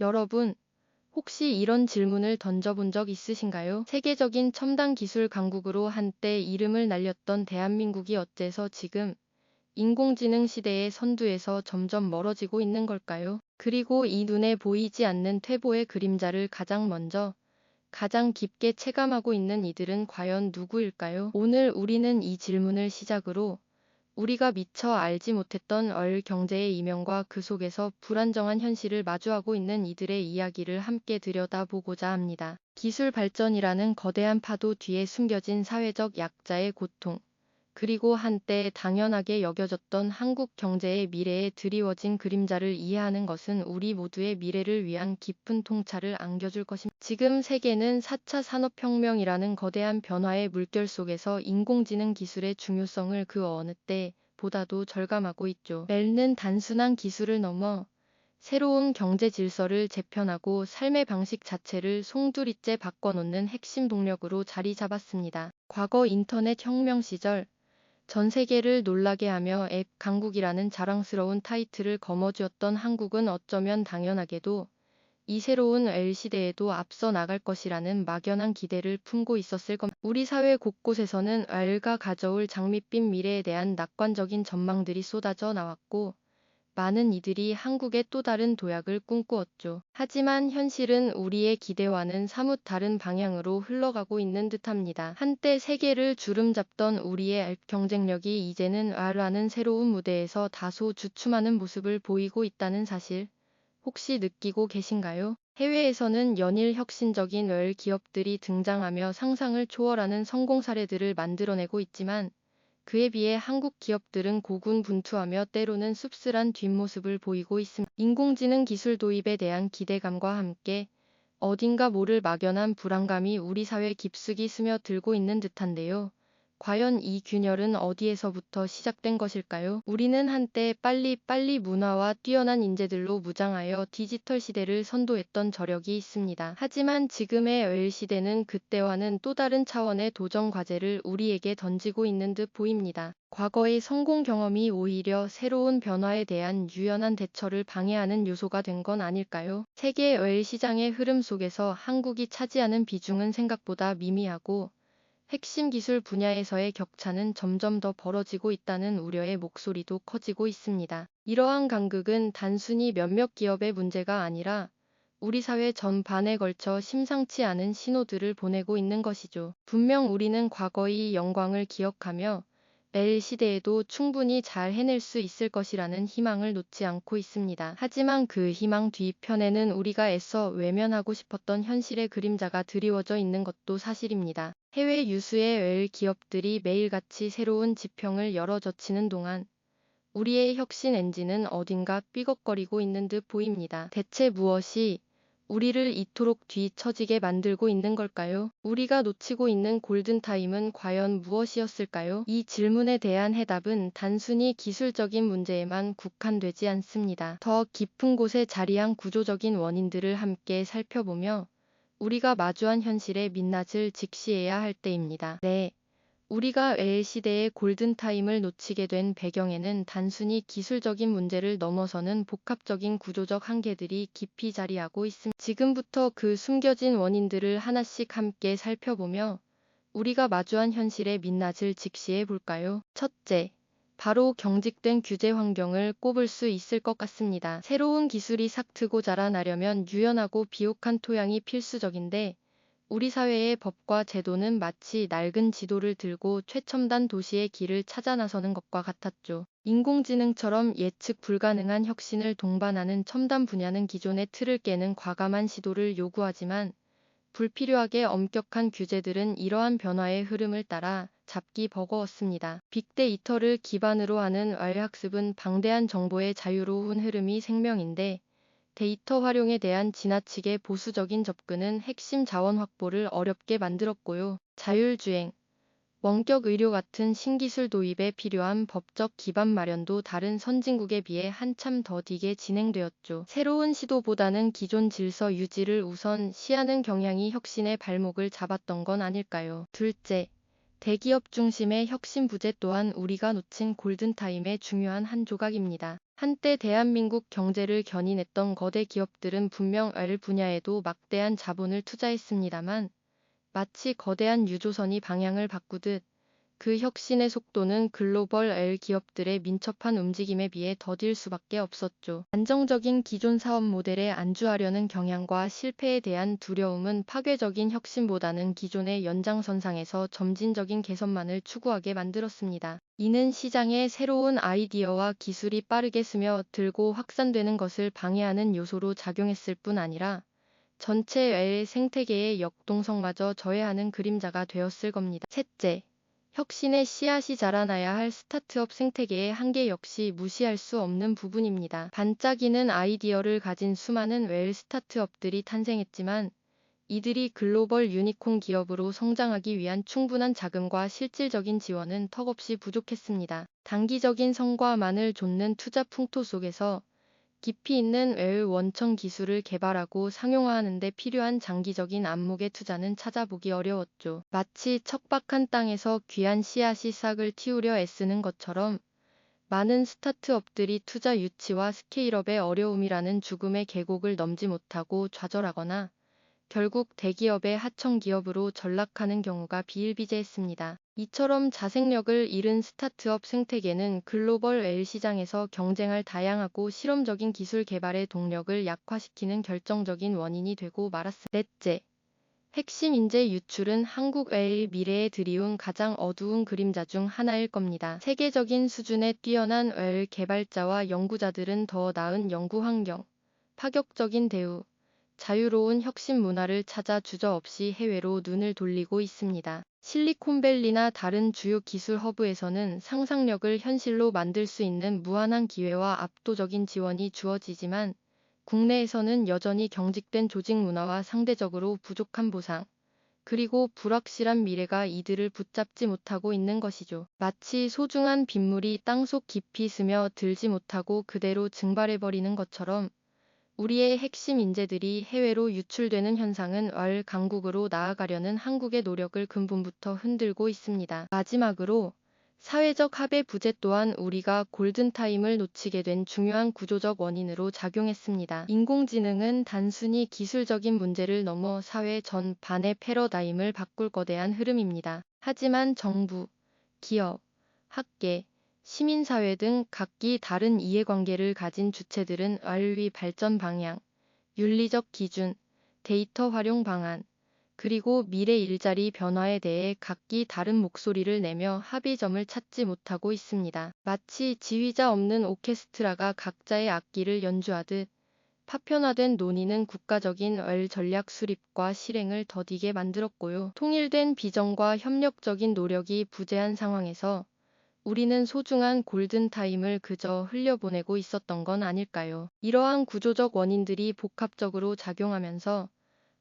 여러분, 혹시 이런 질문을 던져본 적 있으신가요? 세계적인 첨단 기술 강국으로 한때 이름을 날렸던 대한민국이 어째서 지금 인공지능 시대의 선두에서 점점 멀어지고 있는 걸까요? 그리고 이 눈에 보이지 않는 퇴보의 그림자를 가장 먼저, 가장 깊게 체감하고 있는 이들은 과연 누구일까요? 오늘 우리는 이 질문을 시작으로 우리가 미처 알지 못했던 경제의 이면과 그 속에서 불안정한 현실을 마주하고 있는 이들의 이야기를 함께 들여다보고자 합니다. 기술 발전이라는 거대한 파도 뒤에 숨겨진 사회적 약자의 고통, 그리고 한때 당연하게 여겨졌던 한국 경제의 미래에 드리워진 그림자를 이해하는 것은 우리 모두의 미래를 위한 깊은 통찰을 안겨줄 것입니다. 지금 세계는 4차 산업혁명이라는 거대한 변화의 물결 속에서 인공지능 기술의 중요성을 그 어느 때보다도 절감하고 있죠. 멜는 단순한 기술을 넘어 새로운 경제 질서를 재편하고 삶의 방식 자체를 송두리째 바꿔놓는 핵심 동력으로 자리 잡았습니다. 과거 인터넷 혁명 시절 전 세계를 놀라게 하며 앱 강국이라는 자랑스러운 타이틀을 거머쥐었던 한국은 어쩌면 당연하게도 이 새로운 시대에도 앞서 나갈 것이라는 막연한 기대를 품고 있었을 겁니다. 우리 사회 곳곳에서는 가 가져올 장밋빛 미래에 대한 낙관적인 전망들이 쏟아져 나왔고, 많은 이들이 한국의 또 다른 도약을 꿈꾸었죠. 하지만 현실은 우리의 기대와는 사뭇 다른 방향으로 흘러가고 있는 듯합니다. 한때 세계를 주름잡던 우리의 경쟁력이 이제는 라는 새로운 무대에서 다소 주춤하는 모습을 보이고 있다는 사실, 혹시 느끼고 계신가요? 해외에서는 연일 혁신적인 기업들이 등장하며 상상을 초월하는 성공 사례들을 만들어내고 있지만, 그에 비해 한국 기업들은 고군분투하며 때로는 씁쓸한 뒷모습을 보이고 있습니다. 인공지능 기술 도입에 대한 기대감과 함께 어딘가 모를 막연한 불안감이 우리 사회에 깊숙이 스며들고 있는 듯한데요. 과연 이 균열은 어디에서부터 시작된 것일까요? 우리는 한때 빨리빨리 문화와 뛰어난 인재들로 무장하여 디지털 시대를 선도했던 저력이 있습니다. 하지만 지금의 시대는 그때와는 또 다른 차원의 도전 과제를 우리에게 던지고 있는 듯 보입니다. 과거의 성공 경험이 오히려 새로운 변화에 대한 유연한 대처를 방해하는 요소가 된 건 아닐까요? 세계 시장의 흐름 속에서 한국이 차지하는 비중은 생각보다 미미하고, 핵심 기술 분야에서의 격차는 점점 더 벌어지고 있다는 우려의 목소리도 커지고 있습니다. 이러한 간극은 단순히 몇몇 기업의 문제가 아니라 우리 사회 전반에 걸쳐 심상치 않은 신호들을 보내고 있는 것이죠. 분명 우리는 과거의 영광을 기억하며 내일 시대에도 충분히 잘 해낼 수 있을 것이라는 희망을 놓지 않고 있습니다. 하지만 그 희망 뒤편에는 우리가 애써 외면하고 싶었던 현실의 그림자가 드리워져 있는 것도 사실입니다. 해외 유수의 기업들이 매일같이 새로운 지평을 열어젖히는 동안 우리의 혁신 엔진은 어딘가 삐걱거리고 있는 듯 보입니다. 대체 무엇이 우리를 이토록 뒤처지게 만들고 있는 걸까요? 우리가 놓치고 있는 골든타임은 과연 무엇이었을까요? 이 질문에 대한 해답은 단순히 기술적인 문제에만 국한되지 않습니다. 더 깊은 곳에 자리한 구조적인 원인들을 함께 살펴보며 우리가 마주한 현실의 민낯을 직시해야 할 때입니다. 네. 우리가 시대의 골든타임을 놓치게 된 배경에는 단순히 기술적인 문제를 넘어서는 복합적인 구조적 한계들이 깊이 자리하고 있습니다. 지금부터 그 숨겨진 원인들을 하나씩 함께 살펴보며 우리가 마주한 현실의 민낯을 직시해 볼까요? 첫째, 바로 경직된 규제 환경을 꼽을 수 있을 것 같습니다. 새로운 기술이 싹 트고 자라나려면 유연하고 비옥한 토양이 필수적인데, 우리 사회의 법과 제도는 마치 낡은 지도를 들고 최첨단 도시의 길을 찾아 나서는 것과 같았죠. 인공지능처럼 예측 불가능한 혁신을 동반하는 첨단 분야는 기존의 틀을 깨는 과감한 시도를 요구하지만, 불필요하게 엄격한 규제들은 이러한 변화의 흐름을 따라 잡기 버거웠습니다. 빅데이터를 기반으로 하는 학습은 방대한 정보의 자유로운 흐름이 생명인데, 데이터 활용에 대한 지나치게 보수적인 접근은 핵심 자원 확보를 어렵게 만들었고요. 자율주행, 원격 의료 같은 신기술 도입에 필요한 법적 기반 마련도 다른 선진국에 비해 한참 더디게 진행되었죠. 새로운 시도보다는 기존 질서 유지를 우선 시하는 경향이 혁신의 발목을 잡았던 건 아닐까요? 둘째, 대기업 중심의 혁신 부재 또한 우리가 놓친 골든타임의 중요한 한 조각입니다. 한때 대한민국 경제를 견인했던 거대 기업들은 분명 알 분야에도 막대한 자본을 투자했습니다만 마치 거대한 유조선이 방향을 바꾸듯 그 혁신의 속도는 글로벌 L 기업들의 민첩한 움직임에 비해 더딜 수밖에 없었죠. 안정적인 기존 사업 모델에 안주하려는 경향과 실패에 대한 두려움은 파괴적인 혁신보다는 기존의 연장선상에서 점진적인 개선만을 추구하게 만들었습니다. 이는 시장에 새로운 아이디어와 기술이 빠르게 스며들고 확산되는 것을 방해하는 요소로 작용했을 뿐 아니라 전체 L 생태계의 역동성마저 저해하는 그림자가 되었을 겁니다. 셋째, 혁신의 씨앗이 자라나야 할 스타트업 생태계의 한계 역시 무시할 수 없는 부분입니다. 반짝이는 아이디어를 가진 수많은 웰 스타트업들이 탄생했지만 이들이 글로벌 유니콘 기업으로 성장하기 위한 충분한 자금과 실질적인 지원은 턱없이 부족했습니다. 단기적인 성과만을 좇는 투자 풍토 속에서 깊이 있는 웰 원천 기술을 개발하고 상용화하는 데 필요한 장기적인 안목의 투자는 찾아보기 어려웠죠. 마치 척박한 땅에서 귀한 씨앗이 싹을 틔우려 애쓰는 것처럼 많은 스타트업들이 투자 유치와 스케일업의 어려움이라는 죽음의 계곡을 넘지 못하고 좌절하거나 결국 대기업의 하청기업으로 전락하는 경우가 비일비재했습니다. 이처럼 자생력을 잃은 스타트업 생태계는 글로벌 L 시장에서 경쟁할 다양하고 실험적인 기술 개발의 동력을 약화시키는 결정적인 원인이 되고 말았습니다. 넷째, 핵심 인재 유출은 한국 L 미래에 드리운 가장 어두운 그림자 중 하나일 겁니다. 세계적인 수준의 뛰어난 L 개발자와 연구자들은 더 나은 연구 환경, 파격적인 대우, 자유로운 혁신 문화를 찾아 주저없이 해외로 눈을 돌리고 있습니다. 실리콘밸리나 다른 주요 기술 허브에서는 상상력을 현실로 만들 수 있는 무한한 기회와 압도적인 지원이 주어지지만 국내에서는 여전히 경직된 조직 문화와 상대적으로 부족한 보상, 그리고 불확실한 미래가 이들을 붙잡지 못하고 있는 것이죠. 마치 소중한 빗물이 땅속 깊이 스며들지 못하고 그대로 증발해버리는 것처럼 우리의 핵심 인재들이 해외로 유출되는 현상은 월 강국으로 나아가려는 한국의 노력을 근본부터 흔들고 있습니다. 마지막으로 사회적 합의 부재 또한 우리가 골든타임을 놓치게 된 중요한 구조적 원인으로 작용했습니다. 인공지능은 단순히 기술적인 문제를 넘어 사회 전반의 패러다임을 바꿀 거대한 흐름입니다. 하지만 정부, 기업, 학계, 시민사회 등 각기 다른 이해관계를 가진 주체들은 RV 발전 방향, 윤리적 기준, 데이터 활용 방안, 그리고 미래 일자리 변화에 대해 각기 다른 목소리를 내며 합의점을 찾지 못하고 있습니다. 마치 지휘자 없는 오케스트라가 각자의 악기를 연주하듯 파편화된 논의는 국가적인 전략 수립과 실행을 더디게 만들었고요. 통일된 비전과 협력적인 노력이 부재한 상황에서 우리는 소중한 골든타임을 그저 흘려보내고 있었던 건 아닐까요? 이러한 구조적 원인들이 복합적으로 작용하면서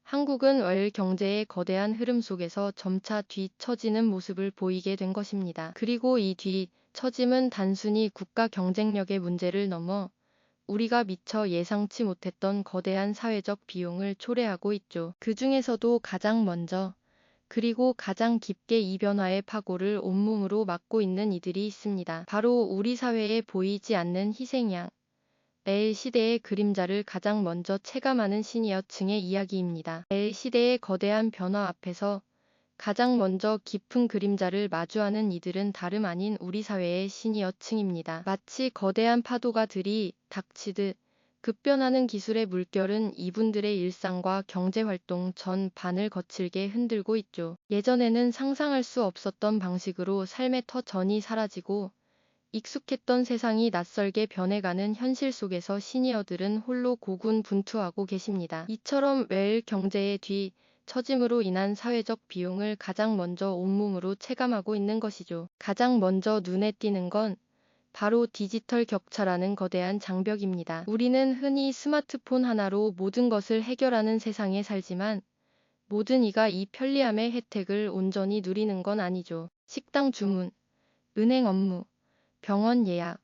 한국은 월 경제의 거대한 흐름 속에서 점차 뒤처지는 모습을 보이게 된 것입니다. 그리고 이 뒤처짐은 단순히 국가 경쟁력의 문제를 넘어 우리가 미처 예상치 못했던 거대한 사회적 비용을 초래하고 있죠. 그 중에서도 가장 먼저 그리고 가장 깊게 이 변화의 파고를 온몸으로 맡고 있는 이들이 있습니다. 바로 우리 사회에 보이지 않는 희생양, L 시대의 그림자를 가장 먼저 체감하는 시니어층의 이야기입니다. L 시대의 거대한 변화 앞에서 가장 먼저 깊은 그림자를 마주하는 이들은 다름 아닌 우리 사회의 시니어층입니다. 마치 거대한 파도가 들이닥치듯 급변하는 기술의 물결은 이분들의 일상과 경제활동 전반을 거칠게 흔들고 있죠. 예전에는 상상할 수 없었던 방식으로 삶의 터전이 사라지고 익숙했던 세상이 낯설게 변해가는 현실 속에서 시니어들은 홀로 고군분투하고 계십니다. 이처럼 웰 경제의 뒤처짐으로 인한 사회적 비용을 가장 먼저 온몸으로 체감하고 있는 것이죠. 가장 먼저 눈에 띄는 건 바로 디지털 격차라는 거대한 장벽입니다. 우리는 흔히 스마트폰 하나로 모든 것을 해결하는 세상에 살지만 모든 이가 이 편리함의 혜택을 온전히 누리는 건 아니죠. 식당 주문, 은행 업무, 병원 예약,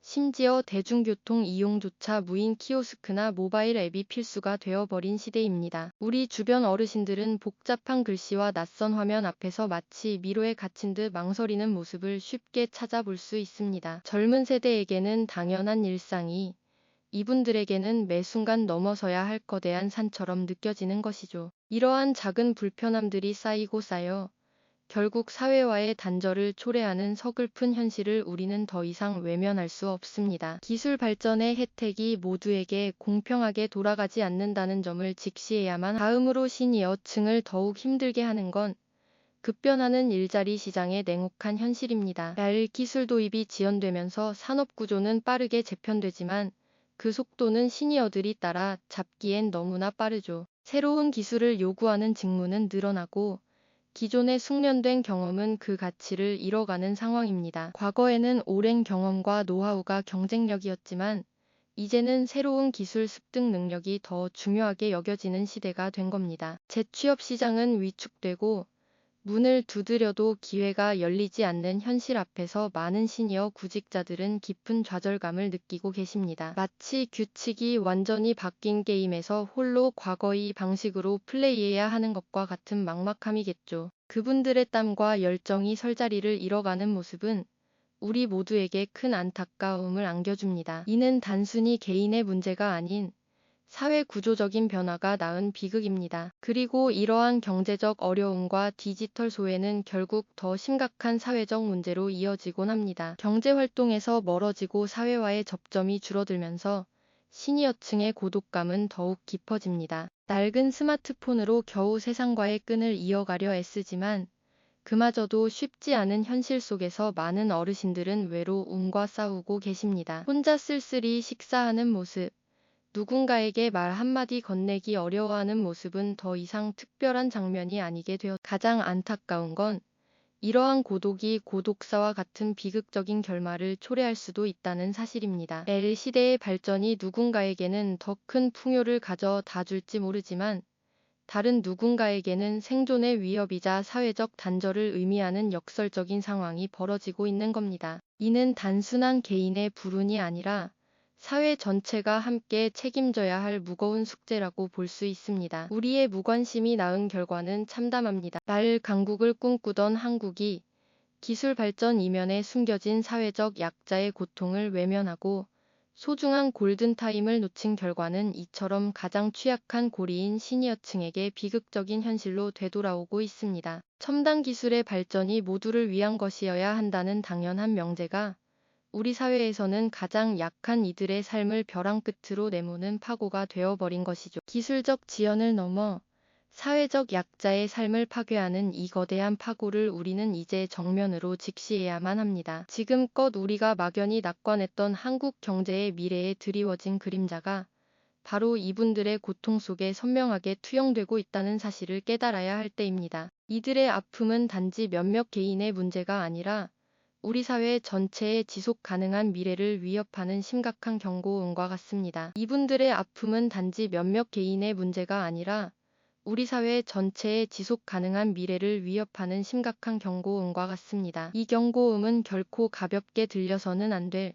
심지어 대중교통 이용조차 무인 키오스크나 모바일 앱이 필수가 되어버린 시대입니다. 우리 주변 어르신들은 복잡한 글씨와 낯선 화면 앞에서 마치 미로에 갇힌 듯 망설이는 모습을 쉽게 찾아볼 수 있습니다. 젊은 세대에게는 당연한 일상이 이분들에게는 매 순간 넘어서야 할 거대한 산처럼 느껴지는 것이죠. 이러한 작은 불편함들이 쌓이고 쌓여 결국 사회와의 단절을 초래하는 서글픈 현실을 우리는 더 이상 외면할 수 없습니다. 기술 발전의 혜택이 모두에게 공평하게 돌아가지 않는다는 점을 직시해야만 다음으로 시니어층을 더욱 힘들게 하는 건 급변하는 일자리 시장의 냉혹한 현실입니다. 기술 도입이 지연되면서 산업 구조는 빠르게 재편되지만 그 속도는 시니어들이 따라 잡기엔 너무나 빠르죠. 새로운 기술을 요구하는 직무는 늘어나고 기존의 숙련된 경험은 그 가치를 잃어가는 상황입니다. 과거에는 오랜 경험과 노하우가 경쟁력이었지만 이제는 새로운 기술 습득 능력이 더 중요하게 여겨지는 시대가 된 겁니다. 재취업 시장은 위축되고 문을 두드려도 기회가 열리지 않는 현실 앞에서 많은 시니어 구직자들은 깊은 좌절감을 느끼고 계십니다. 마치 규칙이 완전히 바뀐 게임에서 홀로 과거의 방식으로 플레이해야 하는 것과 같은 막막함이겠죠. 그분들의 땀과 열정이 설자리를 잃어가는 모습은 우리 모두에게 큰 안타까움을 안겨줍니다. 이는 단순히 개인의 문제가 아닌 사회 구조적인 변화가 낳은 비극입니다. 그리고 이러한 경제적 어려움과 디지털 소외는 결국 더 심각한 사회적 문제로 이어지곤 합니다. 경제 활동에서 멀어지고 사회와의 접점이 줄어들면서 시니어층의 고독감은 더욱 깊어집니다. 낡은 스마트폰으로 겨우 세상과의 끈을 이어가려 애쓰지만 그마저도 쉽지 않은 현실 속에서 많은 어르신들은 외로움과 싸우고 계십니다. 혼자 쓸쓸히 식사하는 모습, 누군가에게 말 한마디 건네기 어려워하는 모습은 더 이상 특별한 장면이 아니게 되었. 가장 안타까운 건 이러한 고독이 고독사와 같은 비극적인 결말을 초래할 수도 있다는 사실입니다. 시대의 발전이 누군가에게는 더 큰 풍요를 가져다 줄지 모르지만 다른 누군가에게는 생존의 위협이자 사회적 단절을 의미하는 역설적인 상황이 벌어지고 있는 겁니다. 이는 단순한 개인의 불운이 아니라 사회 전체가 함께 책임져야 할 무거운 숙제라고 볼 수 있습니다. 우리의 무관심이 낳은 결과는 참담합니다. 강국을 꿈꾸던 한국이 기술 발전 이면에 숨겨진 사회적 약자의 고통을 외면하고 소중한 골든타임을 놓친 결과는 이처럼 가장 취약한 고리인 시니어층에게 비극적인 현실로 되돌아오고 있습니다. 첨단 기술의 발전이 모두를 위한 것이어야 한다는 당연한 명제가 우리 사회에서는 가장 약한 이들의 삶을 벼랑 끝으로 내모는 파고가 되어버린 것이죠. 기술적 지연을 넘어 사회적 약자의 삶을 파괴하는 이 거대한 파고를 우리는 이제 정면으로 직시해야만 합니다. 지금껏 우리가 막연히 낙관했던 한국 경제의 미래에 드리워진 그림자가 바로 이분들의 고통 속에 선명하게 투영되고 있다는 사실을 깨달아야 할 때입니다. 이들의 아픔은 단지 몇몇 개인의 문제가 아니라 우리 사회 전체의 지속 가능한 미래를 위협하는 심각한 경고음과 같습니다. 이분들의 아픔은 단지 몇몇 개인의 문제가 아니라 우리 사회 전체의 지속 가능한 미래를 위협하는 심각한 경고음과 같습니다. 이 경고음은 결코 가볍게 들려서는 안 될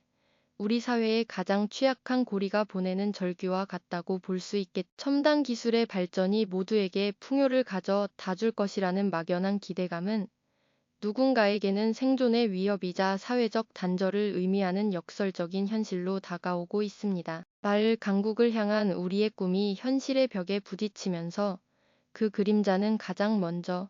우리 사회의 가장 취약한 고리가 보내는 절규와 같다고 볼 수 있겠. 첨단 기술의 발전이 모두에게 풍요를 가져다 줄 것이라는 막연한 기대감은 누군가에게는 생존의 위협이자 사회적 단절을 의미하는 역설적인 현실로 다가오고 있습니다. 강국을 향한 우리의 꿈이 현실의 벽에 부딪히면서 그 그림자는 가장 먼저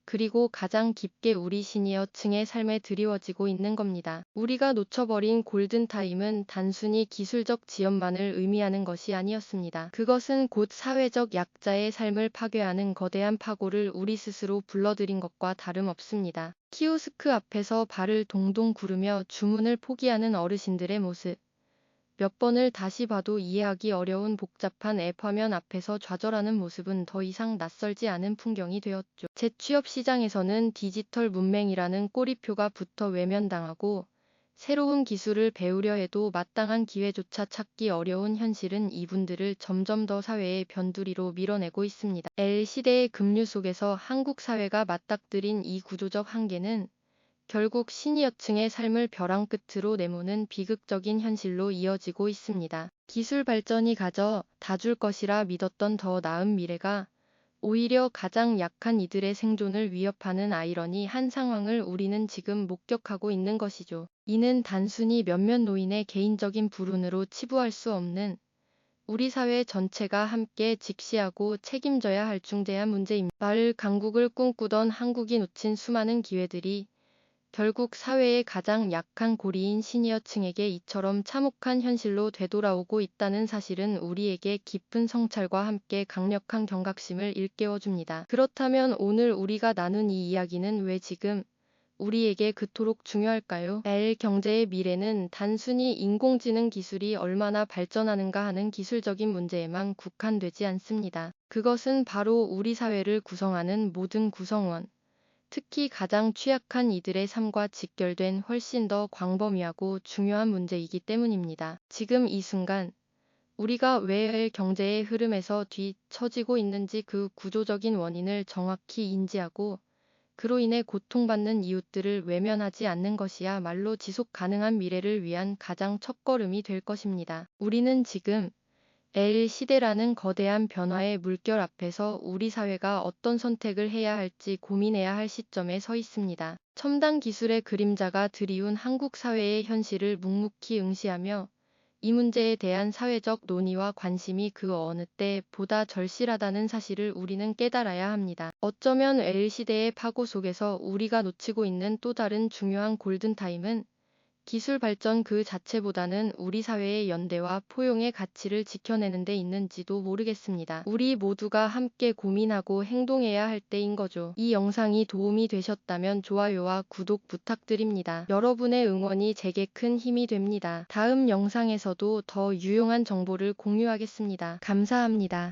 그리고 가장 깊게 우리 시니어층의 삶에 드리워지고 있는 겁니다. 우리가 놓쳐버린 골든타임은 단순히 기술적 지연만을 의미하는 것이 아니었습니다. 그것은 곧 사회적 약자의 삶을 파괴하는 거대한 파고를 우리 스스로 불러들인 것과 다름없습니다. 키오스크 앞에서 발을 동동 구르며 주문을 포기하는 어르신들의 모습. 몇 번을 다시 봐도 이해하기 어려운 복잡한 앱 화면 앞에서 좌절하는 모습은 더 이상 낯설지 않은 풍경이 되었죠. 재취업 시장에서는 디지털 문맹이라는 꼬리표가 붙어 외면당하고 새로운 기술을 배우려 해도 마땅한 기회조차 찾기 어려운 현실은 이분들을 점점 더 사회의 변두리로 밀어내고 있습니다. 시대의 급류 속에서 한국 사회가 맞닥뜨린 이 구조적 한계는 결국 시니어층의 삶을 벼랑 끝으로 내모는 비극적인 현실로 이어지고 있습니다. 기술 발전이 가져 다 줄 것이라 믿었던 더 나은 미래가 오히려 가장 약한 이들의 생존을 위협하는 아이러니한 상황을 우리는 지금 목격하고 있는 것이죠. 이는 단순히 몇몇 노인의 개인적인 불운으로 치부할 수 없는 우리 사회 전체가 함께 직시하고 책임져야 할 중대한 문제입니다. 마을 강국을 꿈꾸던 한국이 놓친 수많은 기회들이 결국 사회의 가장 약한 고리인 시니어층에게 이처럼 참혹한 현실로 되돌아오고 있다는 사실은 우리에게 깊은 성찰과 함께 강력한 경각심을 일깨워줍니다. 그렇다면 오늘 우리가 나눈 이 이야기는 왜 지금 우리에게 그토록 중요할까요? 경제의 미래는 단순히 인공지능 기술이 얼마나 발전하는가 하는 기술적인 문제에만 국한되지 않습니다. 그것은 바로 우리 사회를 구성하는 모든 구성원, 특히 가장 취약한 이들의 삶과 직결된 훨씬 더 광범위하고 중요한 문제이기 때문입니다. 지금 이 순간 우리가 왜 경제의 흐름에서 뒤처지고 있는지 그 구조적인 원인을 정확히 인지하고 그로 인해 고통받는 이웃들을 외면하지 않는 것이야말로 지속 가능한 미래를 위한 가장 첫걸음이 될 것입니다. 우리는 지금 시대라는 거대한 변화의 물결 앞에서 우리 사회가 어떤 선택을 해야 할지 고민해야 할 시점에 서 있습니다. 첨단 기술의 그림자가 드리운 한국 사회의 현실을 묵묵히 응시하며 이 문제에 대한 사회적 논의와 관심이 그 어느 때보다 절실하다는 사실을 우리는 깨달아야 합니다. 어쩌면 시대의 파고 속에서 우리가 놓치고 있는 또 다른 중요한 골든타임은 기술 발전 그 자체보다는 우리 사회의 연대와 포용의 가치를 지켜내는 데 있는지도 모르겠습니다. 우리 모두가 함께 고민하고 행동해야 할 때인 거죠. 이 영상이 도움이 되셨다면 좋아요와 구독 부탁드립니다. 여러분의 응원이 제게 큰 힘이 됩니다. 다음 영상에서도 더 유용한 정보를 공유하겠습니다. 감사합니다.